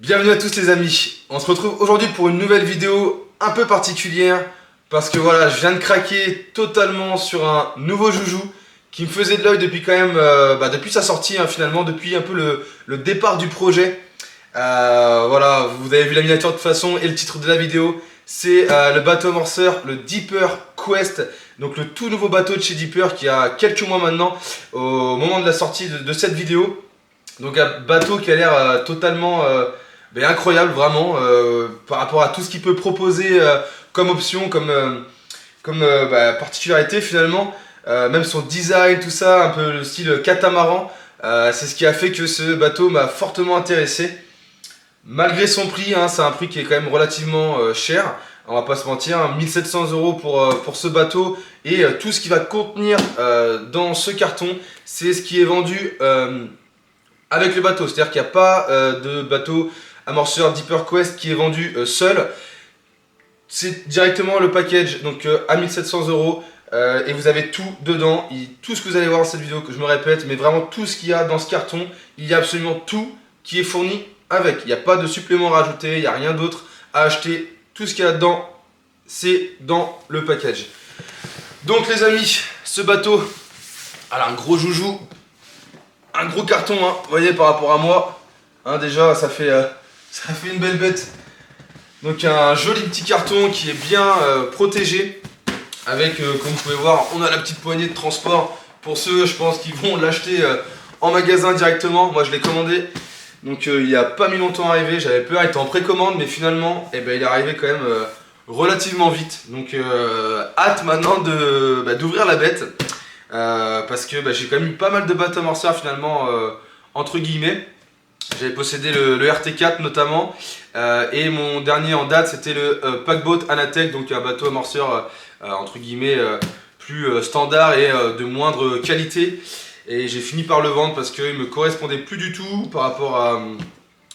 Bienvenue à tous les amis, on se retrouve aujourd'hui pour une nouvelle vidéo un peu particulière parce que voilà, je viens de craquer totalement sur un nouveau joujou qui me faisait de l'œil depuis quand même, depuis sa sortie finalement, depuis un peu le départ du projet. Voilà, vous avez vu la miniature de toute façon et le titre de la vidéo, c'est le bateau amorceur, le Deeper Quest, donc le tout nouveau bateau de chez Deeper qui a quelques mois maintenant au moment de la sortie de cette vidéo. Donc un bateau qui a l'air totalement incroyable vraiment par rapport à tout ce qu'il peut proposer comme option, comme particularité finalement. Même son design, tout ça, un peu le style catamaran, c'est ce qui a fait que ce bateau m'a fortement intéressé. Malgré son prix, c'est un prix qui est quand même relativement cher, on va pas se mentir, 1700 € pour ce bateau et tout ce qui va contenir dans ce carton, c'est ce qui est vendu avec le bateau, c'est-à-dire qu'il n'y a pas de bateau amorceur Deeper Quest qui est vendu seul. C'est directement le package, donc à 1700 € et vous avez tout dedans. Tout ce que vous allez voir dans cette vidéo, que je me répète, mais vraiment tout ce qu'il y a dans ce carton, il y a absolument tout qui est fourni avec. Il n'y a pas de supplément rajouté, il n'y a rien d'autre à acheter. Tout ce qu'il y a dedans, c'est dans le package. Donc les amis, ce bateau, alors un gros joujou. Un gros carton, vous voyez, par rapport à moi, déjà ça fait une belle bête. Donc un joli petit carton qui est bien protégé, avec, comme vous pouvez voir, on a la petite poignée de transport, pour ceux, je pense, qui vont l'acheter en magasin directement. Moi je l'ai commandé, donc il n'a pas mis longtemps à arriver, j'avais peur, il était en précommande, mais finalement, il est arrivé quand même relativement vite. Donc hâte maintenant d'ouvrir la bête. Parce que j'ai quand même eu pas mal de bateaux amorceurs finalement entre guillemets. J'avais possédé le RT4 notamment et mon dernier en date c'était le Paqueboat Anatech, donc un bateau amorceur entre guillemets plus standard et de moindre qualité, et j'ai fini par le vendre parce qu'il me correspondait plus du tout par rapport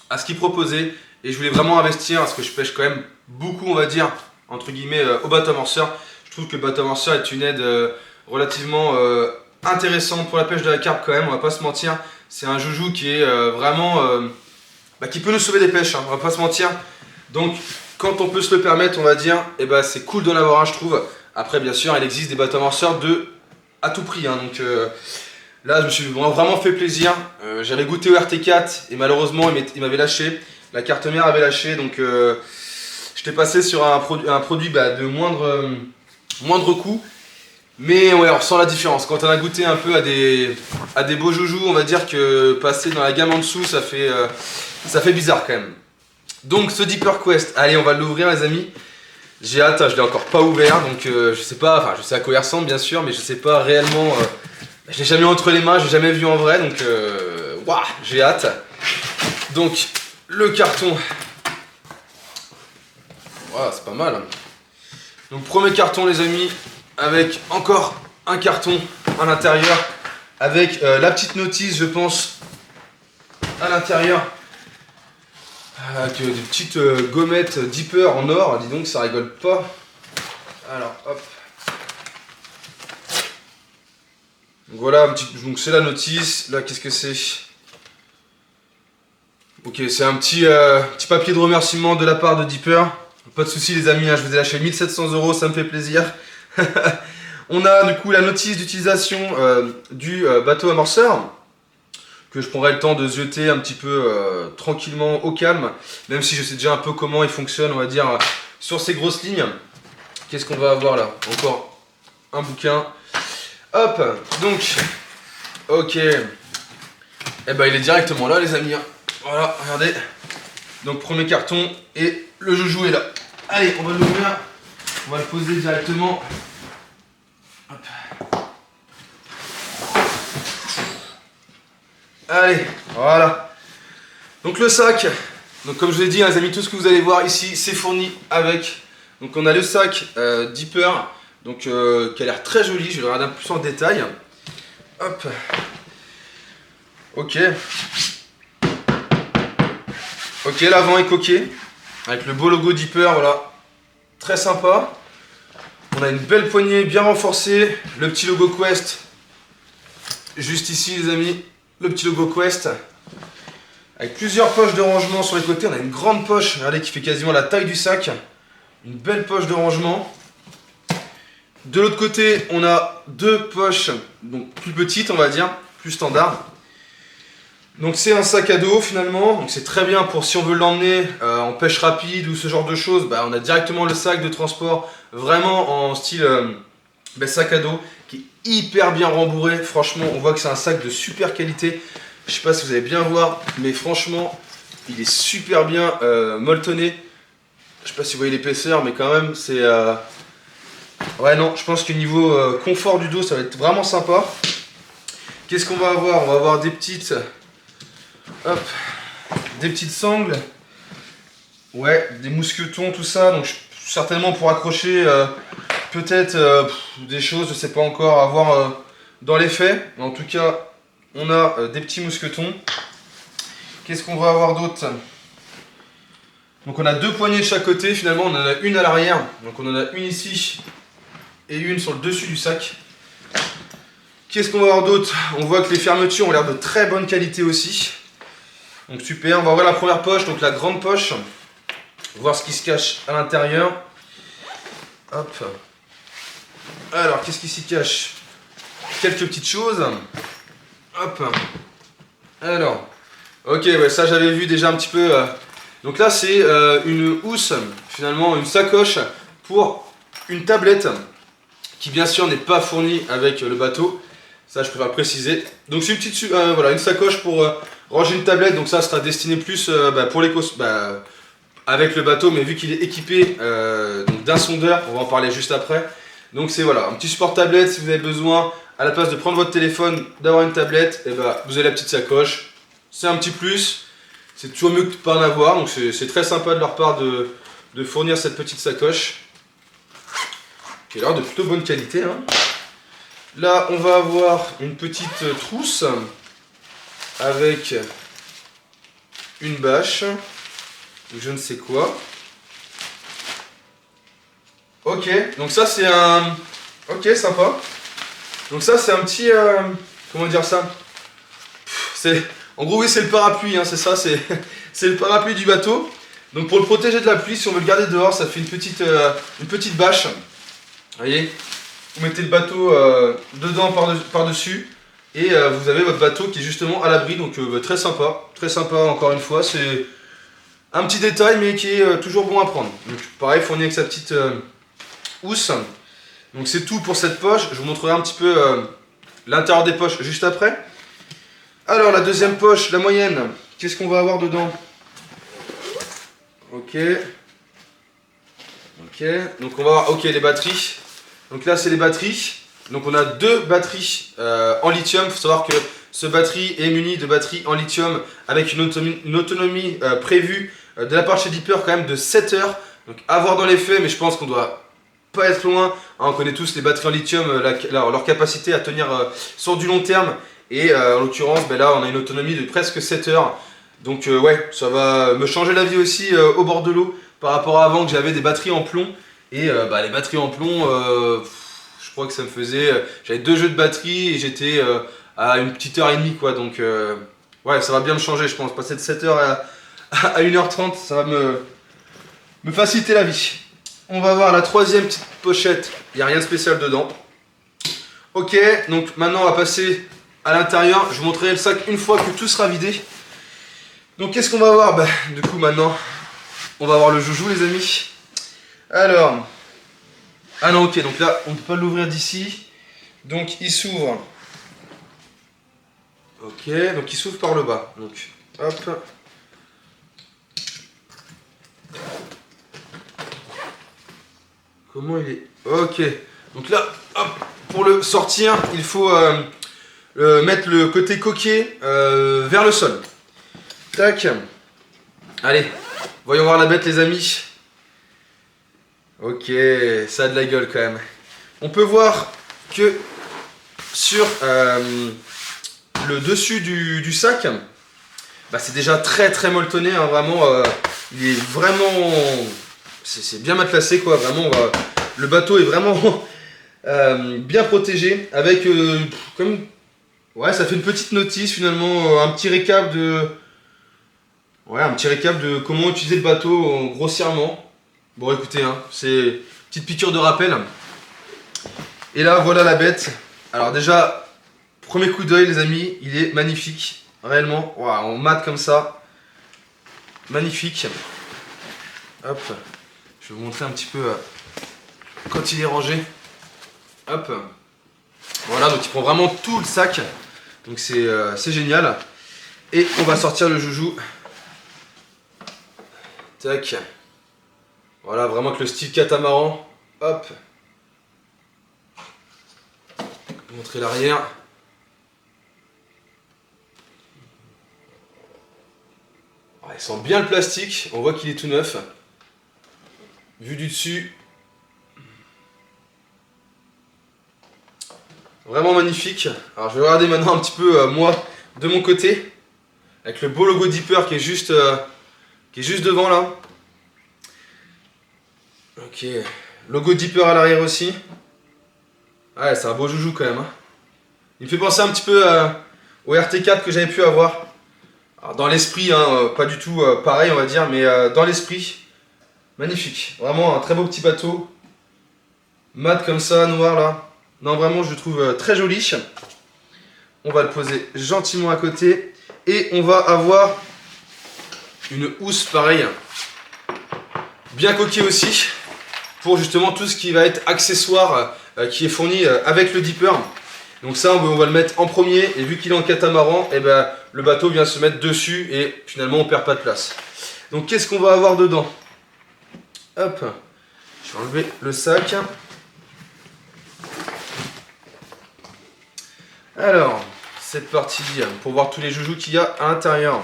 à ce qu'il proposait, et je voulais vraiment investir parce que je pêche quand même beaucoup, on va dire entre guillemets, au bateau amorceur. Je trouve que le bateau amorceur est une aide relativement intéressant pour la pêche de la carpe quand même, on va pas se mentir. C'est un joujou qui est vraiment qui peut nous sauver des pêches, on va pas se mentir. Donc quand on peut se le permettre, on va dire, c'est cool d'en avoir un, je trouve. Après bien sûr il existe des bateaux amorceurs à tout prix, donc là je me suis vraiment fait plaisir. J'avais goûté au RT4 et malheureusement il m'avait lâché, la carte mère avait lâché, donc j'étais passé sur un produit de moindre coût. Mais ouais, on ressent la différence. Quand on a goûté un peu à des beaux joujous, on va dire que passer dans la gamme en dessous, ça fait bizarre quand même. Donc ce Deeper Quest, allez, on va l'ouvrir les amis. J'ai hâte, je l'ai encore pas ouvert, donc je sais pas, enfin je sais à quoi il ressemble bien sûr, mais je sais pas réellement, je l'ai jamais eu entre les mains, j'ai jamais vu en vrai, donc waouh, j'ai hâte. Donc le carton, waouh, c'est pas mal. Donc premier carton les amis, avec encore un carton à l'intérieur, avec la petite notice je pense à l'intérieur, avec des petites gommettes Deeper en or, dis donc ça rigole pas. Alors hop, donc voilà, donc c'est la notice, là qu'est-ce que c'est? Ok, c'est un petit papier de remerciement de la part de Deeper. Pas de soucis les amis, je vous ai lâché 1700 €, ça me fait plaisir. On a du coup la notice d'utilisation du bateau amorceur, que je prendrai le temps de zioter un petit peu tranquillement au calme, même si je sais déjà un peu comment il fonctionne, on va dire, sur ces grosses lignes. Qu'est-ce qu'on va avoir là? Encore un bouquin. Hop, donc, ok. Il est directement là les amis. Voilà, regardez. Donc premier carton et le joujou est là. Allez, on va l'ouvrir. On va le poser directement. Hop. Allez, voilà. Donc le sac. Donc comme je vous l'ai dit, les amis, tout ce que vous allez voir ici, c'est fourni avec. Donc on a le sac Deeper, donc qui a l'air très joli. Je vais le regarder un peu plus en détail. Hop. Ok. Ok, l'avant est coqué, avec le beau logo Deeper, voilà, très sympa. On a une belle poignée bien renforcée, le petit logo Quest, juste ici les amis, le petit logo Quest. avec plusieurs poches de rangement sur les côtés. On a une grande poche, regardez, qui fait quasiment la taille du sac. Une belle poche de rangement. De l'autre côté, on a deux poches, donc plus petites on va dire, plus standard. Donc c'est un sac à dos finalement, donc c'est très bien pour si on veut l'emmener en pêche rapide ou ce genre de choses, bah, on a directement le sac de transport vraiment en style sac à dos qui est hyper bien rembourré. Franchement on voit que c'est un sac de super qualité, je sais pas si vous allez bien voir, mais franchement il est super bien molletonné. Je sais pas si vous voyez l'épaisseur, mais quand même c'est... Ouais non, je pense que niveau confort du dos ça va être vraiment sympa. Qu'est-ce qu'on va avoir? On va avoir des petites... Hop, des petites sangles, ouais, des mousquetons, tout ça, donc certainement pour accrocher peut-être des choses, je sais pas encore, à voir dans les faits, mais en tout cas, on a des petits mousquetons. Qu'est-ce qu'on va avoir d'autre? Donc on a deux poignées de chaque côté, finalement on en a une à l'arrière, donc on en a une ici et une sur le dessus du sac. Qu'est-ce qu'on va avoir d'autre? On voit que les fermetures ont l'air de très bonne qualité aussi. Donc super, on va ouvrir la première poche, donc la grande poche, voir ce qui se cache à l'intérieur. Hop. Alors, qu'est-ce qui s'y cache? Quelques petites choses. Hop. Alors, ok, ouais, ça j'avais vu déjà un petit peu. Donc là, c'est une housse, finalement, une sacoche pour une tablette qui, bien sûr, n'est pas fournie avec le bateau. Ça, je préfère le préciser. Donc, c'est une petite, voilà, une sacoche pour ranger une tablette. Donc, ça sera destiné plus pour les avec le bateau, mais vu qu'il est équipé d'un sondeur, on va en parler juste après. Donc, c'est voilà, un petit support tablette si vous avez besoin, à la place de prendre votre téléphone, d'avoir une tablette, et vous avez la petite sacoche. C'est un petit plus. C'est toujours mieux que de ne pas en avoir. Donc, c'est très sympa de leur part de fournir cette petite sacoche. Qui a l'air de plutôt bonne qualité, hein. Là, on va avoir une petite trousse avec une bâche, je ne sais quoi. Ok, donc ça c'est un... Ok, sympa. Donc ça c'est un petit... Comment dire ça? En gros, oui, c'est le parapluie, hein, c'est ça, c'est le parapluie du bateau. Donc pour le protéger de la pluie, si on veut le garder dehors, ça fait une petite bâche. Vous voyez? Vous mettez le bateau dedans par-dessus et vous avez votre bateau qui est justement à l'abri, donc très sympa encore une fois, c'est un petit détail mais qui est toujours bon à prendre. Donc pareil, fourni avec sa petite housse. Donc c'est tout pour cette poche, je vous montrerai un petit peu l'intérieur des poches juste après. Alors la deuxième poche, la moyenne, qu'est-ce qu'on va avoir dedans? Ok, donc on va avoir les batteries. Donc là c'est les batteries, donc on a deux batteries en lithium. Il faut savoir que ce batterie est muni de batteries en lithium avec une autonomie prévue de la part de chez Deeper quand même de 7 heures. Donc à voir dans les faits, mais je pense qu'on doit pas être loin, hein. On connaît tous les batteries en lithium, leur capacité à tenir sur du long terme. Et en l'occurrence là on a une autonomie de presque 7 heures. Donc ouais, ça va me changer la vie aussi au bord de l'eau par rapport à avant que j'avais des batteries en plomb. Et les batteries en plomb, je crois que ça me faisait... j'avais 2 jeux de batterie et j'étais à une petite heure et demie quoi. Donc ouais, ça va bien me changer je pense. Passer de 7h à 1h30, ça va me faciliter la vie. On va voir la troisième petite pochette, il n'y a rien de spécial dedans. Ok, donc maintenant on va passer à l'intérieur. Je vous montrerai le sac une fois que tout sera vidé. Donc qu'est-ce qu'on va voir? Du coup maintenant, on va voir le joujou les amis. Alors, ah non ok, donc là on ne peut pas l'ouvrir d'ici, donc il s'ouvre. Ok, donc il s'ouvre par le bas, donc hop. Comment il est? Ok, donc là, hop, pour le sortir, il faut mettre le côté coquet vers le sol. Tac. Allez, voyons voir la bête les amis. Ok, ça a de la gueule quand même. On peut voir que sur le dessus du sac, c'est déjà très molletonné, hein, vraiment. Il est vraiment... C'est bien matelassé quoi, vraiment. Le bateau est vraiment bien protégé avec comme... Ouais, ça fait une petite notice finalement, un petit récap Ouais, un petit récap de comment utiliser le bateau grossièrement. Bon écoutez, hein, c'est une petite piqûre de rappel. Et là voilà la bête. Alors déjà, premier coup d'œil les amis, il est magnifique. Réellement, wow, on mate comme ça. Magnifique. Hop, je vais vous montrer un petit peu quand il est rangé. Hop. Voilà, donc il prend vraiment tout le sac. Donc c'est génial. Et on va sortir le joujou. Tac. Voilà, vraiment que le style catamaran. Hop. Montrer l'arrière. Il sent bien le plastique. On voit qu'il est tout neuf. Vu du dessus. Vraiment magnifique. Alors je vais regarder maintenant un petit peu moi de mon côté. Avec le beau logo Deeper qui est juste devant là. Ok. Logo Deeper à l'arrière aussi. Ouais, c'est un beau joujou quand même. Hein. Il me fait penser un petit peu au RT4 que j'avais pu avoir. Alors, dans l'esprit, hein, pas du tout pareil on va dire, mais dans l'esprit, magnifique. Vraiment un très beau petit bateau. Mat comme ça, noir là. Non, vraiment, je le trouve très joli. On va le poser gentiment à côté. Et on va avoir une housse pareil. Bien coquée aussi. Pour justement tout ce qui va être accessoire qui est fourni avec le Deeper. Donc ça, on va le mettre en premier. Et vu qu'il est en catamaran, et ben, le bateau vient se mettre dessus. Et finalement, on perd pas de place. Donc qu'est-ce qu'on va avoir dedans? Hop. Je vais enlever le sac. Alors, cette partie pour voir tous les joujoux qu'il y a à l'intérieur.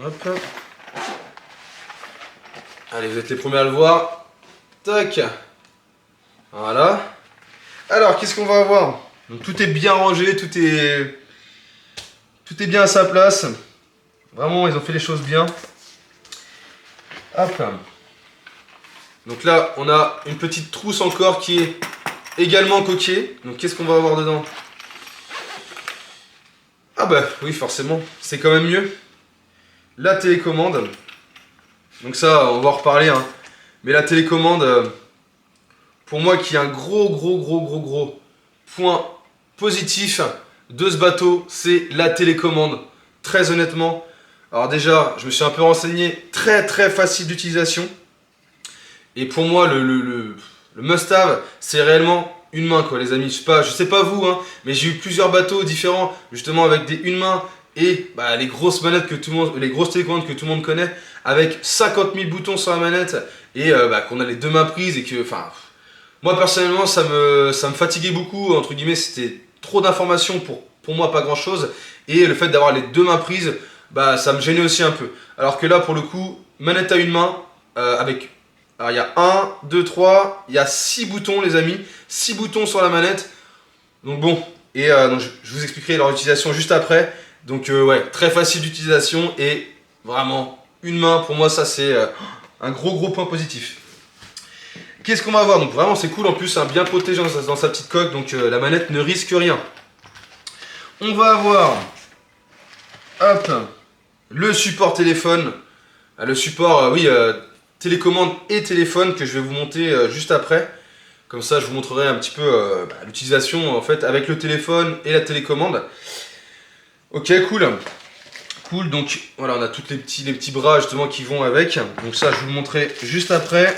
Hop. Allez, vous êtes les premiers à le voir. Tac. Voilà. Alors, qu'est-ce qu'on va avoir? Donc, tout est bien rangé, tout est bien à sa place. Vraiment, ils ont fait les choses bien. Hop. Donc là, on a une petite trousse encore qui est également coquée. Donc qu'est-ce qu'on va avoir dedans? Ah bah oui, forcément, c'est quand même mieux. La télécommande. Donc ça, on va en reparler. Hein. Mais la télécommande, pour moi, qui est un gros point positif de ce bateau, c'est la télécommande. Très honnêtement. Alors déjà, je me suis un peu renseigné. Très facile d'utilisation. Et pour moi, le must-have, c'est réellement une main, quoi, les amis. Je sais pas vous, hein, mais j'ai eu plusieurs bateaux différents, justement avec des une main et bah, les grosses manettes que tout le monde, les grosses télécommandes que tout le monde connaît, avec 50 000 boutons sur la manette et bah, qu'on a les deux mains prises et que, enfin, moi personnellement, ça me fatiguait beaucoup. Entre guillemets, c'était trop d'informations pour moi, pas grand-chose. Et le fait d'avoir les deux mains prises, bah, ça me gênait aussi un peu. Alors que là, pour le coup, manette à une main avec. Alors il y a 1, 2, 3, il y a 6 boutons les amis, 6 boutons sur la manette. Donc bon, et donc je vous expliquerai leur utilisation juste après. Donc ouais, très facile d'utilisation et vraiment une main, pour moi ça c'est un gros point positif. Qu'est-ce qu'on va avoir? Donc vraiment c'est cool en plus, hein, bien protégé dans sa petite coque, donc la manette ne risque rien. On va avoir, hop, le support téléphone. Le support, oui, télécommande et téléphone que je vais vous monter juste après. Comme ça, je vous montrerai un petit peu l'utilisation en fait avec le téléphone et la télécommande. Ok, cool. Cool, donc voilà, on a tous les petits bras justement qui vont avec. Donc ça, je vous le montrerai juste après.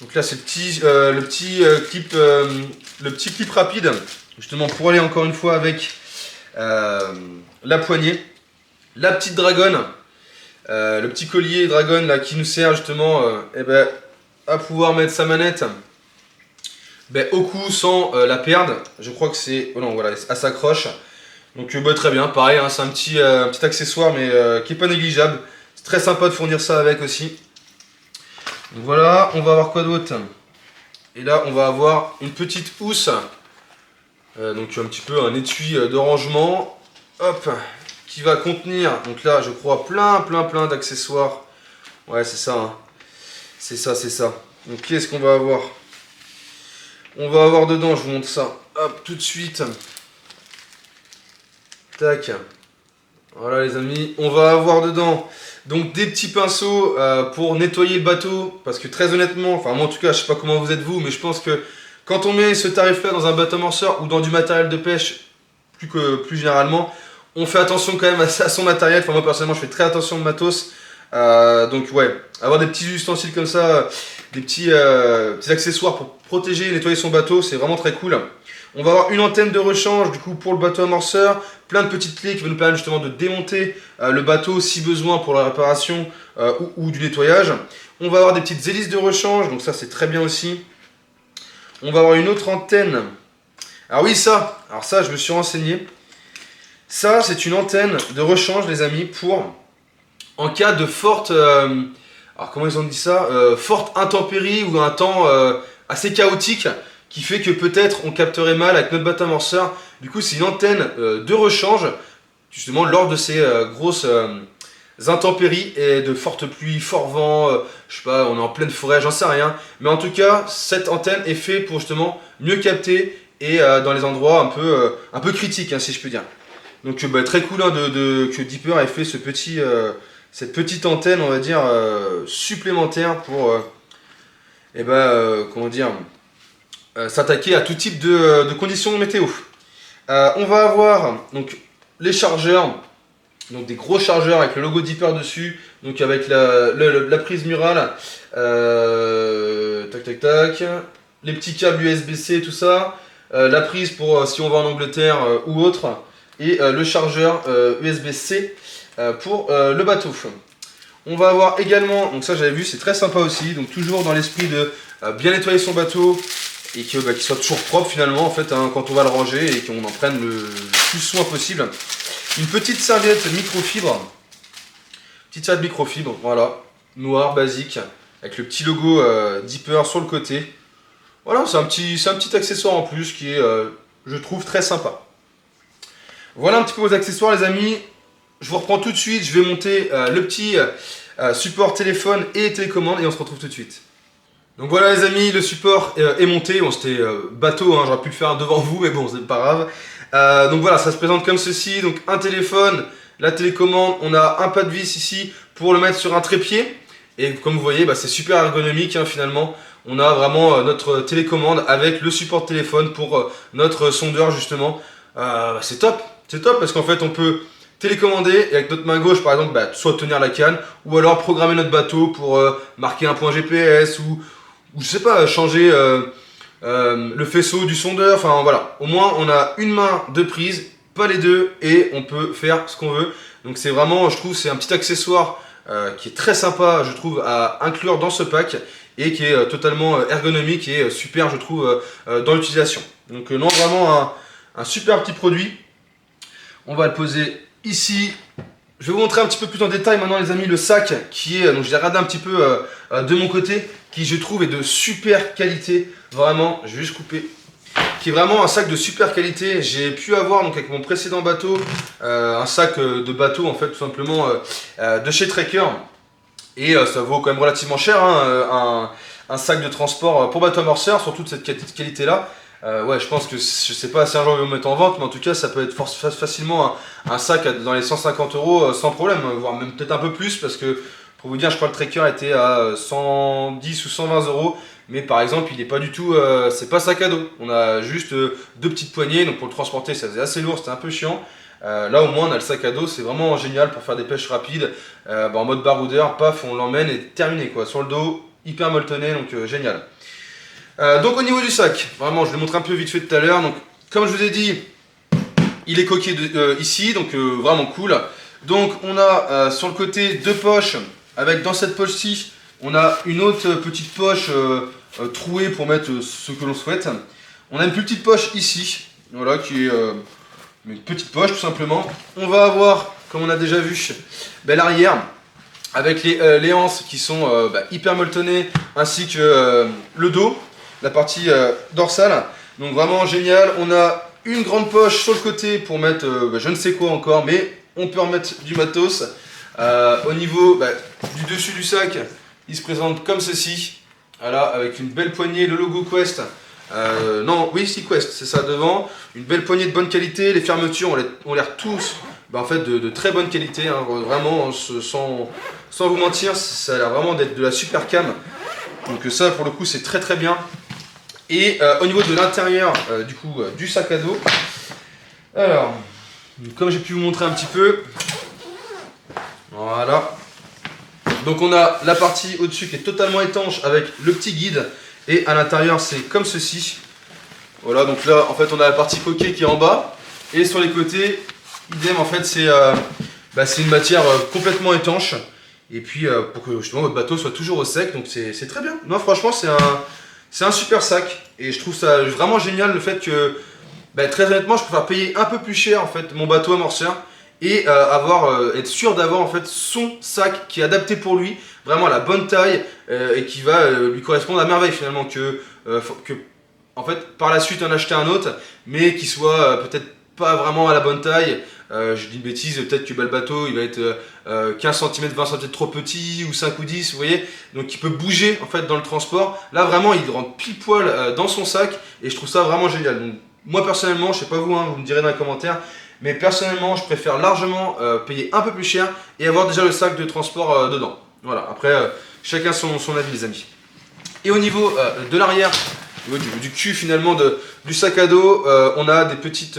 Donc là, c'est le petit clip rapide, justement pour aller encore une fois avec la poignée. La petite dragonne. Le petit collier dragon là qui nous sert justement à pouvoir mettre sa manette au cou sans la perdre. Je crois que c'est... Oh non, voilà, elle s'accroche. Donc très bien, pareil, hein, c'est un petit accessoire mais qui est pas négligeable. C'est très sympa de fournir ça avec aussi. Donc voilà, on va avoir quoi d'autre? Et là on va avoir une petite housse. Donc un petit peu un étui de rangement. Hop, qui va contenir, donc là je crois plein d'accessoires. Ouais c'est ça, hein. C'est ça. Donc qu'est-ce qu'on va avoir? On va avoir dedans, je vous montre ça, hop, tout de suite. Tac. Voilà les amis, on va avoir dedans donc des petits pinceaux pour nettoyer le bateau, parce que très honnêtement, enfin moi en tout cas je sais pas comment vous êtes vous, mais je pense que quand on met ce tarif là dans un bateau amorceur ou dans du matériel de pêche plus généralement, on fait attention quand même à son matériel. Enfin moi personnellement je fais très attention au matos, donc ouais, avoir des petits ustensiles comme ça, des petits accessoires pour protéger et nettoyer son bateau, c'est vraiment très cool. On va avoir une antenne de rechange du coup pour le bateau amorceur, plein de petites clés qui vont nous permettre justement de démonter le bateau si besoin pour la réparation ou du nettoyage. On va avoir des petites hélices de rechange, donc ça c'est très bien aussi. On va avoir une autre antenne. Alors oui alors ça je me suis renseigné. Ça c'est une antenne de rechange les amis pour en cas de forte... alors comment ils ont dit ça, forte intempérie ou un temps assez chaotique qui fait que peut-être on capterait mal avec notre bateau amorceur. Du coup, c'est une antenne de rechange, justement lors de ces grosses intempéries et de fortes pluies, fort vent, je sais pas, on est en pleine forêt, j'en sais rien. Mais en tout cas, cette antenne est faite pour justement mieux capter et dans les endroits un peu critiques, hein, si je peux dire. Donc très cool hein, que Deeper ait fait cette petite antenne, on va dire, supplémentaire pour comment dire, s'attaquer à tout type de conditions météo. On va avoir donc les chargeurs, donc des gros chargeurs avec le logo Deeper dessus, donc avec la prise murale, tac tac tac, les petits câbles USB-C, tout ça, la prise pour si on va en Angleterre ou autre, et le chargeur USB-C pour le bateau. On va avoir également, donc ça j'avais vu, c'est très sympa aussi, donc toujours dans l'esprit de bien nettoyer son bateau et qu'il soit toujours propre finalement en fait hein, quand on va le ranger et qu'on en prenne le plus soin possible. Une petite serviette microfibre, voilà, noire, basique, avec le petit logo Deeper sur le côté. Voilà, c'est un petit accessoire en plus qui est, je trouve, très sympa. Voilà un petit peu vos accessoires les amis. Je vous reprends tout de suite, je vais monter le petit support téléphone et télécommande et on se retrouve tout de suite. Donc voilà les amis, le support est monté, bon c'était bateau, hein, j'aurais pu le faire devant vous mais bon c'est pas grave. Donc voilà, ça se présente comme ceci, donc un téléphone, la télécommande, on a un pas de vis ici pour le mettre sur un trépied. Et comme vous voyez, c'est super ergonomique hein, finalement. On a vraiment notre télécommande avec le support téléphone pour notre sondeur justement. C'est top parce qu'en fait on peut télécommander et avec notre main gauche par exemple soit tenir la canne ou alors programmer notre bateau pour marquer un point GPS ou je sais pas, changer le faisceau du sondeur, enfin voilà. Au moins on a une main de prise, pas les deux, et on peut faire ce qu'on veut. Donc c'est vraiment, je trouve, c'est un petit accessoire qui est très sympa, je trouve, à inclure dans ce pack et qui est totalement ergonomique et super, je trouve, dans l'utilisation. Donc non, vraiment un super petit produit. On va le poser ici. Je vais vous montrer un petit peu plus en détail maintenant les amis le sac qui est, donc je l'ai regardé un petit peu de mon côté, qui je trouve est de super qualité, vraiment, je vais juste couper, qui est vraiment un sac de super qualité. J'ai pu avoir donc avec mon précédent bateau, un sac de bateau en fait tout simplement de chez Trekker, et ça vaut quand même relativement cher hein, un sac de transport pour bateau amorceur, surtout de cette qualité là. Ouais, je pense que, je sais pas si un jour ils vont le mettre en vente, mais en tout cas ça peut être facilement un sac dans les 150 € sans problème, voire même peut-être un peu plus, parce que pour vous dire, je crois que le Trekker était à 110 ou 120 €, mais par exemple il n'est pas du tout, c'est pas sac à dos, on a juste deux petites poignées, donc pour le transporter ça faisait assez lourd, c'était un peu chiant. Là au moins on a le sac à dos, c'est vraiment génial pour faire des pêches rapides, en mode baroudeur, paf, on l'emmène et terminé quoi, sur le dos, hyper molletonné, donc génial. Donc au niveau du sac, vraiment je l'ai montré un peu vite fait tout à l'heure, donc comme je vous ai dit, il est coqué ici, donc vraiment cool. Donc on a sur le côté deux poches, avec dans cette poche-ci, on a une autre petite poche trouée pour mettre ce que l'on souhaite. On a une plus petite poche ici, voilà, qui est une petite poche tout simplement. On va avoir, comme on a déjà vu, l'arrière, avec les anses qui sont hyper molletonnées, ainsi que le dos, la partie dorsale. Donc vraiment génial. On a une grande poche sur le côté pour mettre je ne sais quoi encore, mais on peut en mettre du matos. Au niveau du dessus du sac, il se présente comme ceci. Voilà, avec une belle poignée, le logo Quest. Non, oui, si Quest, c'est ça devant. Une belle poignée de bonne qualité. Les fermetures ont l'air tous en fait de très bonne qualité, hein, vraiment sans vous mentir, ça a l'air vraiment d'être de la super cam. Donc ça pour le coup c'est très très bien. Et au niveau de l'intérieur du sac à dos, alors comme j'ai pu vous montrer un petit peu, voilà. Donc on a la partie au-dessus qui est totalement étanche avec le petit guide. Et à l'intérieur c'est comme ceci. Voilà, donc là en fait on a la partie coquet qui est en bas. Et sur les côtés, idem en fait c'est une matière complètement étanche. Et puis pour que justement votre bateau soit toujours au sec, donc c'est très bien. Non franchement c'est un super sac. Et je trouve ça vraiment génial le fait que, très honnêtement, je préfère payer un peu plus cher en fait mon bateau amorceur. Et être sûr d'avoir en fait son sac qui est adapté pour lui, vraiment à la bonne taille et qui va lui correspondre à merveille finalement, que en fait par la suite en acheter un autre mais qui soit peut-être pas vraiment à la bonne taille. Je dis une bêtise, peut-être que le bateau il va être 15 cm, 20 cm trop petit ou 5 ou 10, vous voyez, donc il peut bouger en fait dans le transport. Là vraiment il rentre pile poil dans son sac et je trouve ça vraiment génial. Donc, moi personnellement, je sais pas vous, hein, vous me direz dans les commentaires, mais personnellement, je préfère largement payer un peu plus cher et avoir déjà le sac de transport dedans. Voilà, après, chacun son avis, les amis. Et au niveau de l'arrière, au niveau du cul finalement du sac à dos, on a des petites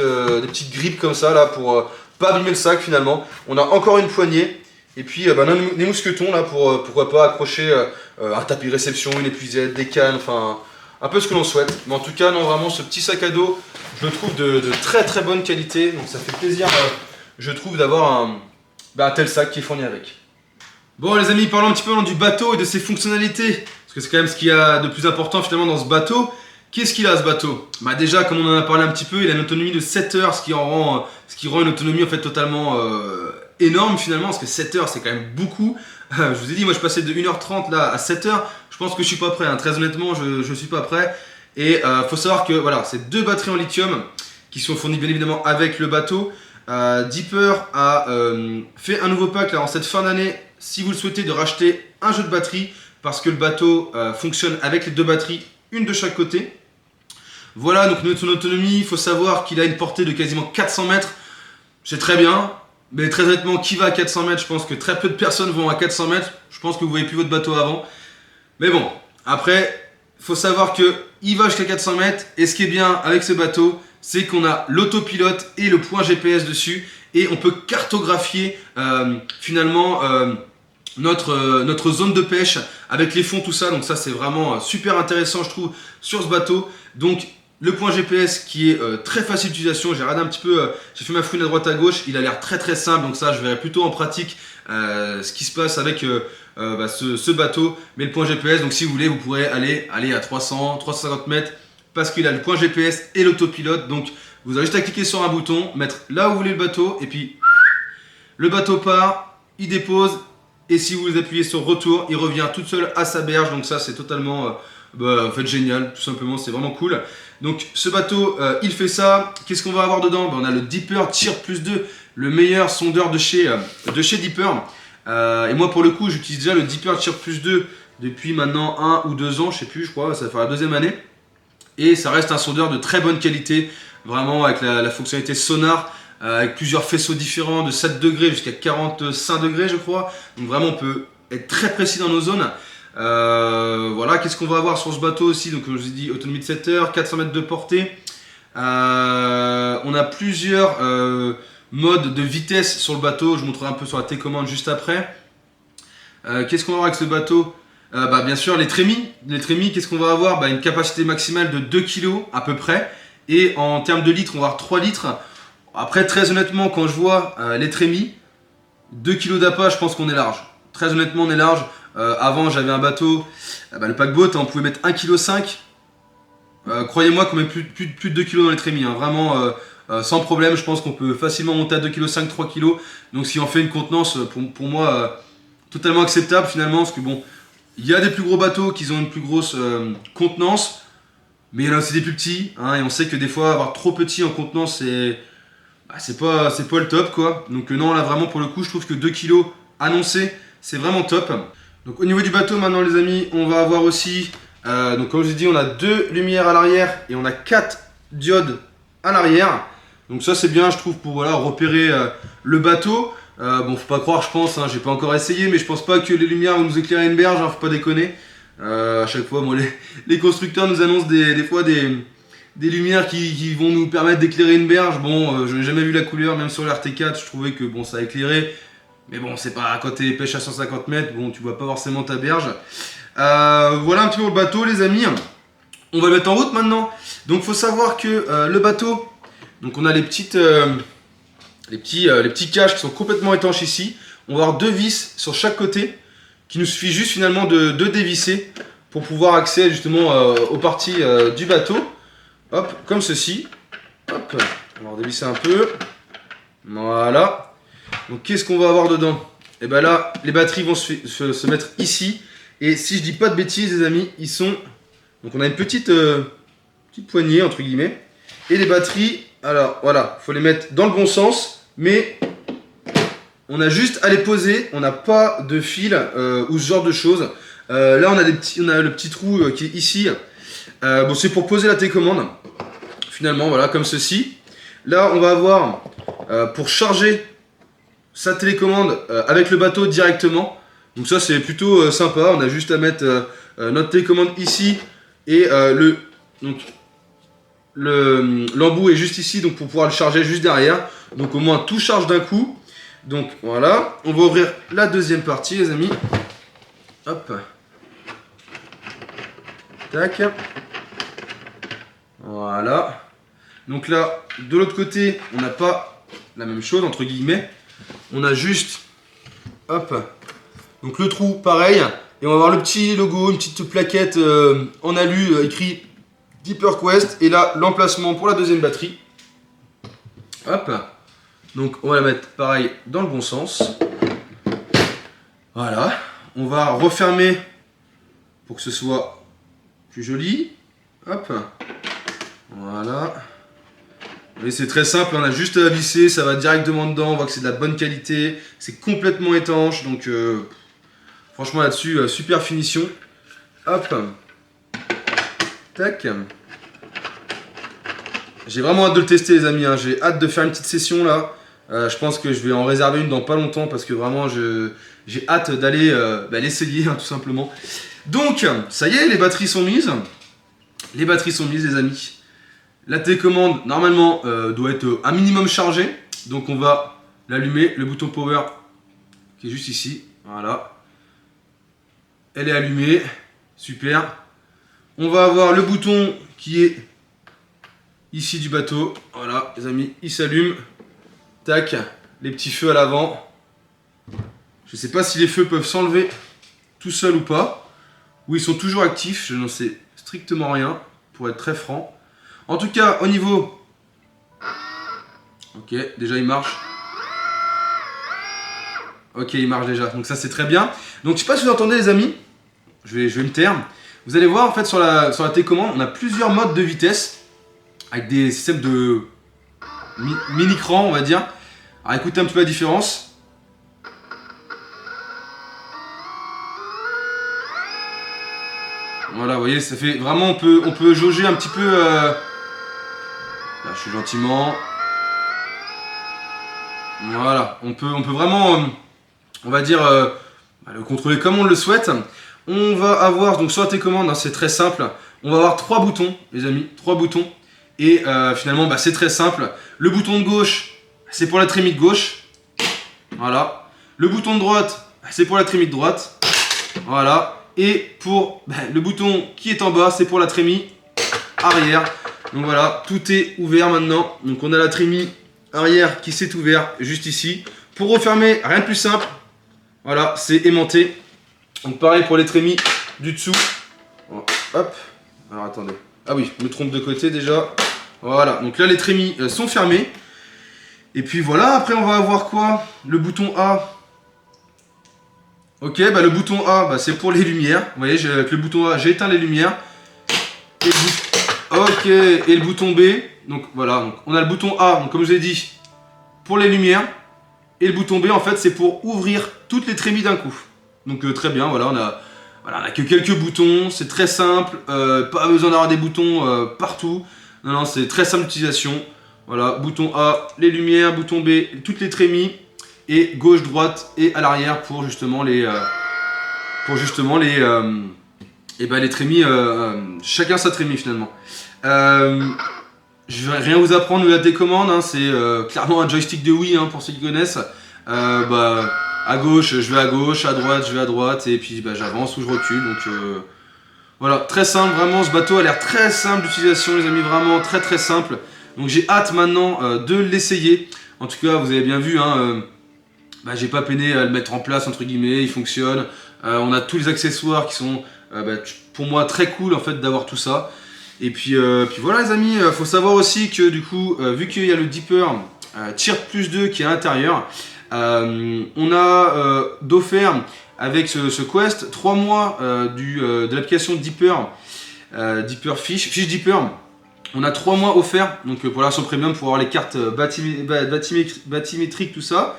grippes comme ça là pour pas abîmer le sac finalement. On a encore une poignée et puis des mousquetons là pour pourquoi pas accrocher un tapis de réception, une épuisette, des cannes, enfin un peu ce que l'on souhaite. Mais en tout cas, non, vraiment ce petit sac à dos, je le trouve de très très bonne qualité, donc ça fait plaisir, je trouve, d'avoir un tel sac qui est fourni avec. Bon les amis, parlons un petit peu du bateau et de ses fonctionnalités, parce que c'est quand même ce qu'il y a de plus important finalement dans ce bateau. Qu'est-ce qu'il a ce bateau? Déjà, comme on en a parlé un petit peu, il a une autonomie de 7 heures, ce qui rend une autonomie en fait totalement énorme finalement, parce que 7 heures c'est quand même beaucoup. Je vous ai dit, moi je passais de 1h30 là à 7 heures, je pense que je suis pas prêt, hein. Très honnêtement je suis pas prêt. Et faut savoir que voilà, c'est 2 batteries en lithium qui sont fournies bien évidemment avec le bateau. Deeper a fait un nouveau pack là en cette fin d'année, si vous le souhaitez, de racheter un jeu de batterie, parce que le bateau fonctionne avec les 2 batteries, une de chaque côté. Voilà, donc son autonomie, il faut savoir qu'il a une portée de quasiment 400 mètres. C'est très bien, mais très honnêtement, qui va à 400 mètres? Je pense que très peu de personnes vont à 400 mètres. Je pense que vous voyez plus votre bateau avant. Mais bon, après, il faut savoir qu'il va jusqu'à 400 mètres. Et ce qui est bien avec ce bateau, c'est qu'on a l'autopilote et le point GPS dessus. Et on peut cartographier finalement notre zone de pêche avec les fonds, tout ça. Donc ça, c'est vraiment super intéressant, je trouve, sur ce bateau. Donc le point GPS qui est très facile d'utilisation. J'ai regardé un petit peu, j'ai fait ma fouine à droite à gauche, il a l'air très très simple, donc ça je verrai plutôt en pratique ce qui se passe avec ce bateau. Mais le point GPS, donc si vous voulez, vous pourrez aller à 300, 350 mètres parce qu'il a le point GPS et l'autopilote. Donc vous avez juste à cliquer sur un bouton, mettre là où vous voulez le bateau et puis le bateau part, il dépose et si vous appuyez sur retour, il revient tout seul à sa berge. Donc ça c'est totalement en fait génial, tout simplement, c'est vraiment cool. Donc ce bateau il fait ça. Qu'est-ce qu'on va avoir dedans? On a le Deeper Tier Plus 2, le meilleur sondeur de chez Deeper. Et moi pour le coup j'utilise déjà le Deeper Tier Plus 2 depuis maintenant 1 ou 2 ans, je sais plus, je crois, ça fait la 2e année. Et ça reste un sondeur de très bonne qualité, vraiment avec la fonctionnalité sonar, avec plusieurs faisceaux différents de 7 degrés jusqu'à 45 degrés je crois. Donc vraiment on peut être très précis dans nos zones. Voilà, qu'est-ce qu'on va avoir sur ce bateau aussi? Donc comme je vous ai dit, autonomie de 7 heures, 400 mètres de portée. On a plusieurs modes de vitesse sur le bateau, je vous montrerai un peu sur la télécommande juste après. Qu'est-ce qu'on va avoir avec ce bateau? Bien sûr les trémies. Les trémies, qu'est-ce qu'on va avoir? Une capacité maximale de 2 kg à peu près. Et en termes de litres, on va avoir 3 litres. Après, très honnêtement, quand je vois les trémies, 2 kg d'appât, je pense qu'on est large. Très honnêtement, on est large. Avant, j'avais un bateau, le paquebot, on pouvait mettre 1,5 kg. Croyez-moi qu'on met plus de 2 kg dans les trémies. Hein. Vraiment, sans problème, je pense qu'on peut facilement monter à 2,5 kg, 3 kg. Donc si on fait une contenance, pour moi, totalement acceptable finalement. Parce que bon, il y a des plus gros bateaux qui ont une plus grosse contenance. Mais il y en a aussi des plus petits. Hein, et on sait que des fois, avoir trop petit en contenance, c'est pas le top quoi. Donc non, là vraiment pour le coup, je trouve que 2 kg annoncé, c'est vraiment top. Donc au niveau du bateau maintenant les amis, on va avoir aussi, donc comme je vous ai dit, on a 2 lumières à l'arrière et on a 4 diodes à l'arrière. Donc ça c'est bien je trouve pour voilà, repérer le bateau. Bon faut pas croire je pense, hein, j'ai pas encore essayé mais je pense pas que les lumières vont nous éclairer une berge, hein, faut pas déconner. À chaque fois bon, les constructeurs nous annoncent des fois des lumières qui vont nous permettre d'éclairer une berge. Bon je n'ai jamais vu la couleur, même sur l'RT4 je trouvais que bon ça éclairait. Mais bon c'est pas quand t'es pêche à 150 mètres, bon tu vois pas forcément ta berge. Voilà un petit peu le bateau les amis. On va le mettre en route maintenant. Donc faut savoir que le bateau, donc on a les petits caches qui sont complètement étanches ici. On va avoir 2 vis sur chaque côté qui nous suffit juste finalement de dévisser pour pouvoir accéder justement aux parties du bateau. Hop, comme ceci. Hop, on va redévisser un peu. Voilà. Donc qu'est-ce qu'on va avoir dedans? Et ben là, les batteries vont se mettre ici. Et si je dis pas de bêtises les amis, ils sont... Donc on a une petite poignée entre guillemets. Et les batteries, alors voilà, il faut les mettre dans le bon sens. Mais on a juste à les poser, on n'a pas de fil ou ce genre de choses. Là on a le petit trou qui est ici. Bon c'est pour poser la télécommande. Finalement voilà comme ceci. Là on va avoir pour charger sa télécommande avec le bateau directement. Donc ça c'est plutôt sympa, on a juste à mettre notre télécommande ici et l'embout est juste ici donc pour pouvoir le charger juste derrière. Donc au moins tout charge d'un coup. Donc voilà, on va ouvrir la deuxième partie les amis. Hop. Tac. Voilà. Donc là, de l'autre côté, on n'a pas la même chose entre guillemets. On a juste, hop, donc le trou pareil. Et on va avoir le petit logo, une petite plaquette en alu écrit Deeper Quest. Et là, l'emplacement pour la deuxième batterie. Hop. Donc on va la mettre pareil dans le bon sens. Voilà. On va refermer pour que ce soit plus joli. Hop. Voilà. Et c'est très simple, on a juste à visser, ça va directement dedans, on voit que c'est de la bonne qualité, c'est complètement étanche, donc franchement là-dessus, super finition. Hop. Tac. J'ai vraiment hâte de le tester les amis, hein. J'ai hâte de faire une petite session là. Je pense que je vais en réserver une dans pas longtemps parce que vraiment j'ai hâte d'aller l'essayer hein, tout simplement. Donc ça y est, les batteries sont mises. Les batteries sont mises les amis. La télécommande normalement doit être un minimum chargée. Donc on va l'allumer, le bouton power qui est juste ici. Voilà. Elle est allumée. Super. On va avoir le bouton qui est ici du bateau. Voilà les amis, il s'allume. Tac, les petits feux à l'avant. Je ne sais pas si les feux peuvent s'enlever tout seuls ou pas. Ou ils sont toujours actifs, je n'en sais strictement rien, pour être très franc. En tout cas, au niveau... Ok, déjà il marche. Ok, il marche déjà, donc ça c'est très bien. Donc je ne sais pas si vous entendez les amis, je vais me taire. Vous allez voir en fait sur la télécommande, on a plusieurs modes de vitesse. Avec des systèmes de mini-cran on va dire. Alors écoutez un petit peu la différence. Voilà, vous voyez, ça fait vraiment, on peut jauger un petit peu. Là, je suis gentiment. Voilà, on peut vraiment, on va dire, le contrôler comme on le souhaite. On va avoir, donc sur la télécommande, hein, c'est très simple. On va avoir 3 boutons, les amis, 3 boutons. Et finalement, c'est très simple. Le bouton de gauche, c'est pour la trémie de gauche. Voilà. Le bouton de droite, c'est pour la trémie de droite. Voilà. Et pour le bouton qui est en bas, c'est pour la trémie arrière. Donc voilà, tout est ouvert maintenant. Donc on a la trémie arrière qui s'est ouverte juste ici. Pour refermer, rien de plus simple. Voilà, c'est aimanté. Donc pareil pour les trémies du dessous. Hop. Alors attendez. Ah oui, je me trompe de côté déjà. Voilà, donc là les trémies sont fermées. Et puis voilà, après on va avoir quoi? Le bouton A. Ok, le bouton A, c'est pour les lumières. Vous voyez, avec le bouton A, j'ai éteint les lumières. Et ok, et le bouton B. Donc voilà, donc, on a le bouton A, donc, comme je l'ai dit, pour les lumières. Et le bouton B, en fait, c'est pour ouvrir toutes les trémies d'un coup. Donc très bien, voilà, on a que quelques boutons, c'est très simple. Pas besoin d'avoir des boutons partout. Non, c'est très simple d'utilisation. Voilà, bouton A, les lumières, bouton B, toutes les trémies, et gauche, droite et à l'arrière pour justement les les trémies, chacun sa trémie finalement. Je vais rien vous apprendre de la télécommande, hein, c'est clairement un joystick de Wii pour ceux qui connaissent. À gauche, je vais à gauche, à droite, je vais à droite, et puis j'avance ou je recule. Donc voilà, très simple, vraiment ce bateau a l'air très simple d'utilisation les amis, vraiment très très simple. Donc j'ai hâte maintenant de l'essayer. En tout cas, vous avez bien vu, j'ai pas peiné à le mettre en place entre guillemets, il fonctionne. On a tous les accessoires qui sont pour moi très cool en fait d'avoir tout ça. Et puis voilà les amis, faut savoir aussi que du coup, vu qu'il y a le Deeper Tier Plus 2 qui est à l'intérieur, on a d'offert avec ce Quest 3 mois de l'application Deeper, Fish Deeper. On a 3 mois offerts, donc pour la version premium pour avoir les cartes bathymétriques, tout ça.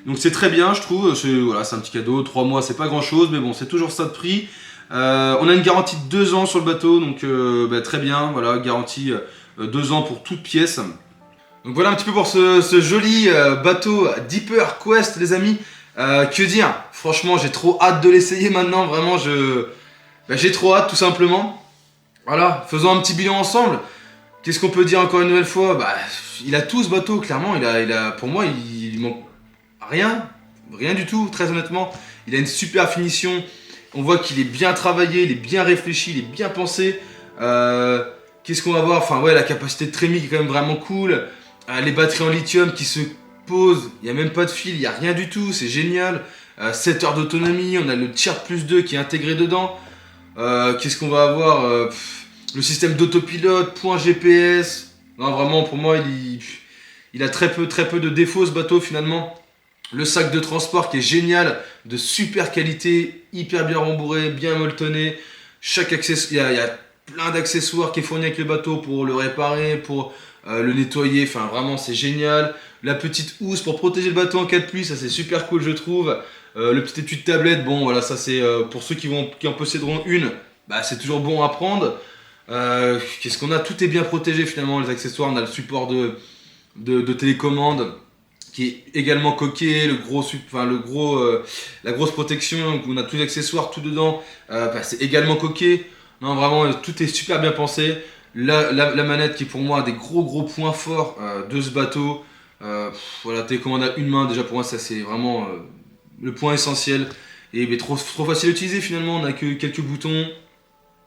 Donc c'est très bien je trouve, c'est un petit cadeau, 3 mois c'est pas grand chose, mais bon c'est toujours ça de prix. On a une garantie de 2 ans sur le bateau, donc très bien, voilà, garantie 2 ans pour toute pièce. Donc voilà un petit peu pour ce joli bateau Deeper Quest les amis. Que dire, franchement j'ai trop hâte de l'essayer maintenant, vraiment j'ai trop hâte tout simplement. Voilà, faisons un petit bilan ensemble. Qu'est-ce qu'on peut dire encore une nouvelle fois? Il a tout ce bateau, clairement, pour moi il manque rien du tout, très honnêtement. Il a une super finition. On voit qu'il est bien travaillé, il est bien réfléchi, il est bien pensé. Qu'est-ce qu'on va voir? Enfin ouais, la capacité de trémie qui est quand même vraiment cool. Les batteries en lithium qui se posent, il n'y a même pas de fil, il n'y a rien du tout, c'est génial. 7 heures d'autonomie, on a le Tier Plus 2 qui est intégré dedans. Qu'est-ce qu'on va avoir? Le système d'autopilote, point GPS. Non vraiment pour moi il a très peu de défauts ce bateau finalement. Le sac de transport qui est génial, de super qualité, hyper bien rembourré, bien molletonné. Il y a plein d'accessoires qui est fourni avec le bateau pour le réparer, pour le nettoyer. Enfin, vraiment, c'est génial. La petite housse pour protéger le bateau en cas de pluie, ça c'est super cool, je trouve. Le petit étui de tablette, bon, voilà, ça c'est pour ceux qui en posséderont une, c'est toujours bon à prendre. Qu'est-ce qu'on a? Tout est bien protégé finalement, les accessoires. On a le support de télécommande qui est également coqué, la grosse protection, on a tous les accessoires tout dedans, c'est également coqué. Non vraiment tout est super bien pensé. La manette qui est pour moi un des gros points forts de ce bateau. Voilà, télécommande à une main, déjà pour moi ça c'est vraiment le point essentiel. Et trop facile à utiliser finalement, on a que quelques boutons.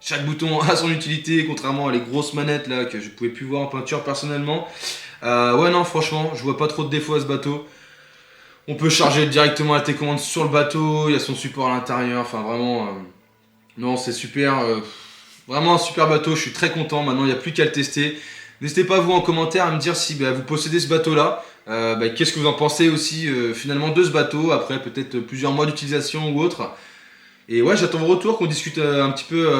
Chaque bouton a son utilité, contrairement à les grosses manettes là que je pouvais plus voir en peinture personnellement. Ouais non franchement je vois pas trop de défauts à ce bateau. On peut charger directement la télécommande sur le bateau, il y a son support à l'intérieur, enfin vraiment non c'est super, vraiment un super bateau, je suis très content, maintenant il n'y a plus qu'à le tester. N'hésitez pas vous en commentaire à me dire si vous possédez ce bateau là, qu'est-ce que vous en pensez aussi finalement de ce bateau, après peut-être plusieurs mois d'utilisation ou autre. Et ouais j'attends vos retours, qu'on discute un petit peu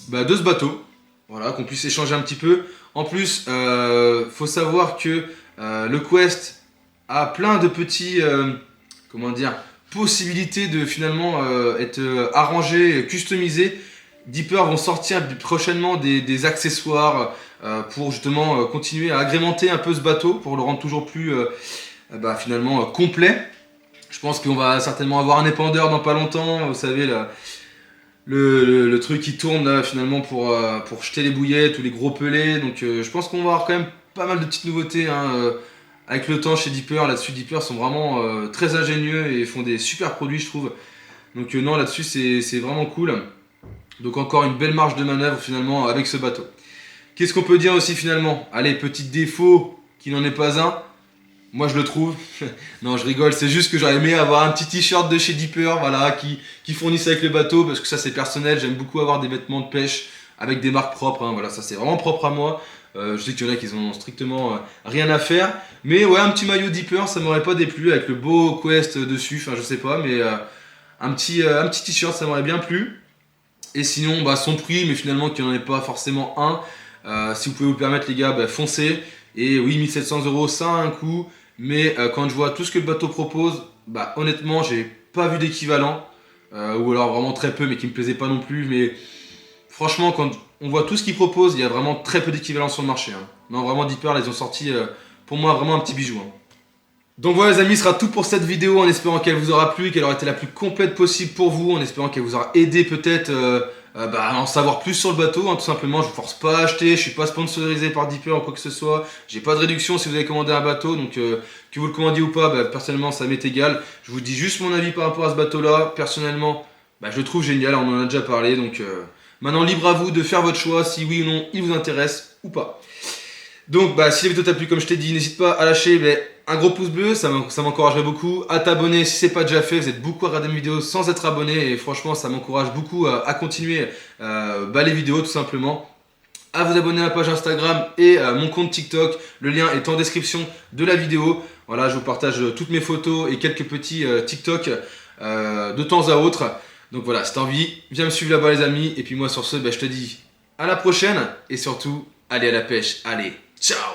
de ce bateau, voilà, qu'on puisse échanger un petit peu. En plus, faut savoir que le Quest a plein de petits, possibilités de finalement être arrangé, customisé. Deeper vont sortir prochainement des accessoires pour justement continuer à agrémenter un peu ce bateau, pour le rendre toujours plus finalement complet. Je pense qu'on va certainement avoir un épandeur dans pas longtemps, vous savez le truc qui tourne là, finalement pour jeter les bouillettes ou les gros pelés. Donc je pense qu'on va avoir quand même pas mal de petites nouveautés avec le temps chez Deeper. Là-dessus Deeper sont vraiment très ingénieux et font des super produits je trouve. Donc non là-dessus c'est vraiment cool. Donc encore une belle marge de manœuvre finalement avec ce bateau. Qu'est-ce qu'on peut dire aussi finalement? Allez, petit défaut qui n'en est pas un. Moi je le trouve, non je rigole, c'est juste que j'aurais aimé avoir un petit t-shirt de chez Deeper, voilà, qui fournissent avec le bateau, parce que ça c'est personnel, j'aime beaucoup avoir des vêtements de pêche avec des marques propres, voilà, ça c'est vraiment propre à moi. Je sais qu'il y en a qui ont strictement rien à faire, mais ouais, un petit maillot Deeper ça m'aurait pas déplu, avec le beau Quest dessus, enfin je sais pas, mais un petit t-shirt ça m'aurait bien plu. Et sinon, son prix, mais finalement qu'il n'y en ait pas forcément un, si vous pouvez vous le permettre les gars, foncez. Et oui, 1700 euros ça a un coût. Mais quand je vois tout ce que le bateau propose, honnêtement, j'ai pas vu d'équivalent. Ou alors vraiment très peu, mais qui me plaisait pas non plus. Mais franchement, quand on voit tout ce qu'ils proposent, il y a vraiment très peu d'équivalent sur le marché. Hein. Non, vraiment, Deepearl, ils ont sorti, pour moi, vraiment un petit bijou. Hein. Donc voilà les amis, ce sera tout pour cette vidéo en espérant qu'elle vous aura plu, qu'elle aura été la plus complète possible pour vous, en espérant qu'elle vous aura aidé peut-être à en savoir plus sur le bateau, hein, tout simplement. Je vous force pas à acheter, je suis pas sponsorisé par Deepearl ou quoi que ce soit, j'ai pas de réduction si vous avez commandé un bateau, donc que vous le commandiez ou pas, personnellement ça m'est égal. Je vous dis juste mon avis par rapport à ce bateau là, personnellement je le trouve génial, on en a déjà parlé, donc maintenant libre à vous de faire votre choix, si oui ou non il vous intéresse ou pas. Donc si la vidéo t'a plu comme je t'ai dit, n'hésite pas à lâcher un gros pouce bleu, ça m'encouragerait beaucoup, à t'abonner si c'est pas déjà fait, vous êtes beaucoup à regarder mes vidéos sans être abonné et franchement ça m'encourage beaucoup à continuer les vidéos tout simplement. À vous abonner à la page Instagram et mon compte TikTok, le lien est en description de la vidéo. Voilà, je vous partage toutes mes photos et quelques petits TikTok de temps à autre. Donc voilà, si t'as envie, viens me suivre là-bas les amis. Et puis moi sur ce, je te dis à la prochaine et surtout, allez à la pêche, allez, ciao!